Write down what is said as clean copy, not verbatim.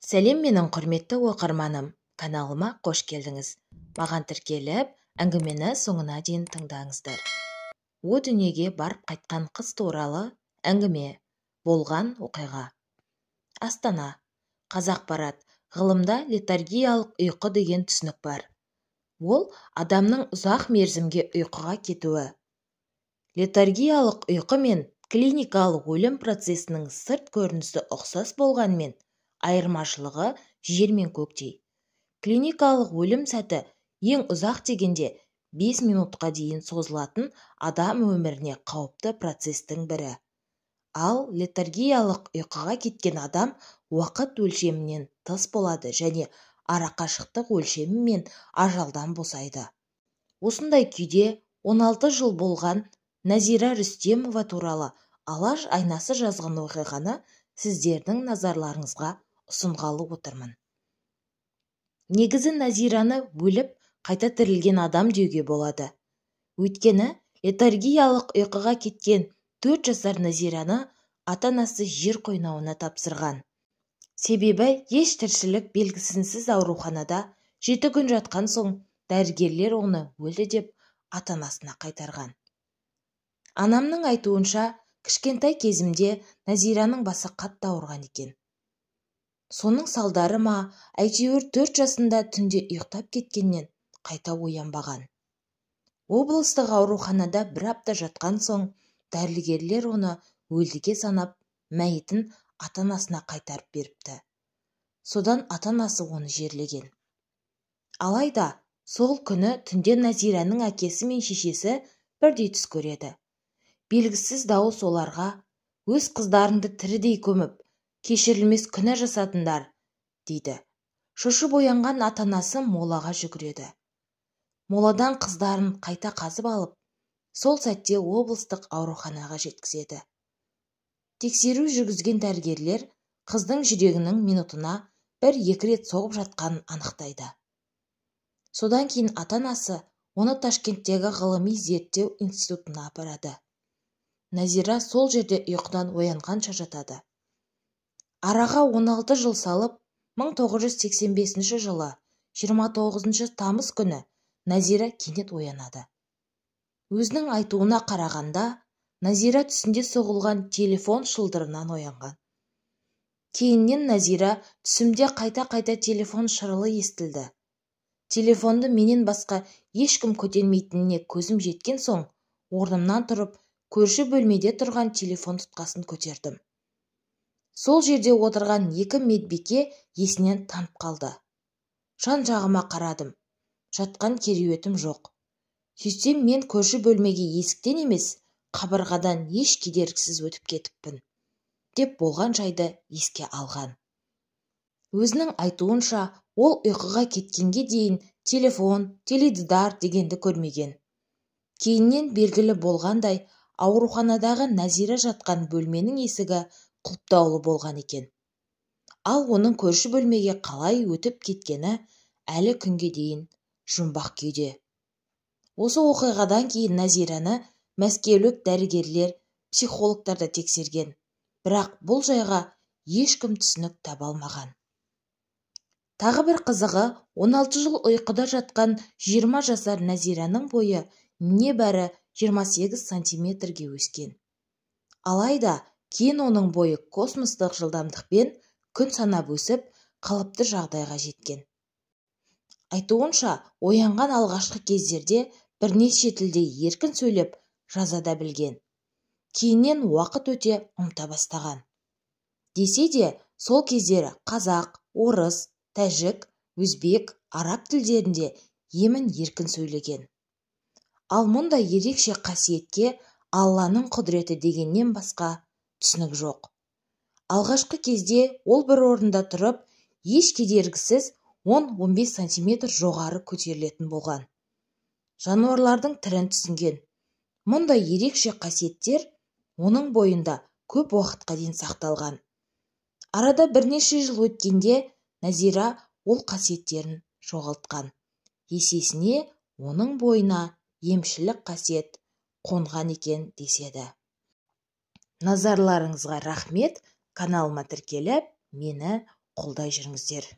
Сәлем менің құрметті оқырманым, каналыма қош келдіңіз. Маған тіркеліп, әңгімені соңына дейін тыңдаңыздар. О дүниеге барып қайтқан қыз туралы әңгіме, болған оқиға. Астана, Қазақпарат. Ғылымда летаргиялық ұйқы деген түсінік бар. Ол адамның ұзақ мерзімге ұйқыға кетуі. Летаргиялық ұйқы мен клиникалық өлім процесінің сырт көрінісі ұқсас болғанмен, айырмашылығы жер мен көктей. Клиникалық өлім сәті ең ұзақ дегенде 5 минутқа дейін созылатын адам өміріне қауіпті процестің бірі. Ал летаргиялық ұйқыға кеткен адам уақыт өлшемінен тыс болады және арақашықтық өлшемі мен ажалдан босайды. Осындай күйде 16 жыл болған Назира Рүстемова туралы Алаш айнасы жазған оқиғаны сіздердің назарларыңызға ұсынғалы отырмын. Негізі Назираны өліп, қайта тірілген адам деуге болады. Өйткені летаргиялық ұйқыға кеткен 4 жасар Назираны ата-анасы жер қойнауына тапсырған. Себебі еш тіршілік белгісінсіз ауруханада 7 күн жатқан соң дәрігерлер оны өлді деп ата-анасына қайтарған. Анамның айтуынша, кішкентай кезімде Назираның басы қатты ауырған екен. Соның салдары ма, әйтеуір 4 жасында түнде ұйықтап кеткеннен қайта оянбаған. Облыстық ауруханада бір апта жатқан соң, дәрігерлер оны өлдіге санап, мәйітін ата-анасына қайтарып беріпті. Содан ата-анасы оны жерлеген. Алайда, сол күні түнде Назираның әкесі мен шешесі бірдей түс көреді. Белгісіз дауыс оларға, өз қыздарыңды тірідей көміп, кешірілмес күнә жасадыңдар, дейді. Шошып оянған ата-анасы молаға жүгіреді. Моладан қыздарын қайта қазып алып, сол сәтте облыстық ауруханаға жеткізеді. Тексеру жүргізген дәрігерлер қыздың жүрегінің минутына 1-2 рет соғып жатқанын анықтайды. Содан кейін ата-анасы оны Ташкенттегі ғылыми зерттеу институтына апарады. Назира сол жерде ұйқыдан оянғанша жатады. Араға 16 жыл салып, 1985 жылы 29 тамыз күні Назира кенет оянады. Өзінің айтуына қарағанда, Назира түсінде соғылған телефон шылдырынан оянған. Кейіннен Назира түсімде қайта-қайта телефон шырылы естілді. Телефонды менен басқа ешкім көтермейтініне көзім жеткен соң, орнымнан тұрып, көрші бөлмеде тұрған телефон тұтқасын көтердім. Сол жерде отырған 2 медбике есінен танып қалды. Жан-жағыма қарадым. Жатқан кереуетім жоқ. Сөйтсем мен көрші бөлмеге есіктен емес, қабырғадан еш кедергісіз өтіп кетіппін, деп болған жайды еске алған. Өзінің айтуынша, ол ұйқыға кеткенге дейін телефон, теледидар дегенді көрмеген. Кейіннен белгілі болғандай, ауруханадағы Назира жатқан бөлменің есігі құлыптаулы болған екен. Ал оның көрші бөлмеге қалай өтіп кеткені әлі күнге дейін жұмбақ күйде. Осы оқиғадан кейін Назираны мәскеулік дәрігерлер, психологтар да тексерген, бірақ бұл жайға ешкім түсінік таба алмаған. Тағы бір қызығы, 16 жыл ұйқыда жатқан 20 жасар Назираның бойы небәрі 28 сантиметрге өскен. Алайда, кейін оның бойы космостық жылдамдықпен күн санап өсіп, қалыпты жағдайға жеткен. Айтуынша, оянған алғашқы кездерде бірнеше тілде еркін сөйлеп, жаза да білген. Кейіннен уақыт өте ұмыта бастаған. Десе де, сол кездері қазақ, орыс, тәжік, өзбек, араб тілдерінде емін еркін сөйлеген. Ал мұндай ерекше қасиетке Алланың құдіреті дегеннен басқа түсінік жоқ. Алғашқы кезде ол бір орында тұрып, еш кедергісіз 10-15 сантиметр жоғары көтерілетін болған. Жануарлардың түрін түсінген. Мұндай ерекше қасиеттер оның бойында көп уақытқа дейін сақталған. Арада бірнеше жыл өткенде Назира ол қасиеттерін жоғалтқан. Есесіне оның бойына емшілік қасиет қонған екен деседі. Назарларыңызға рахмет. Каналыма тіркеліп, мені қолдай жүріңіздер.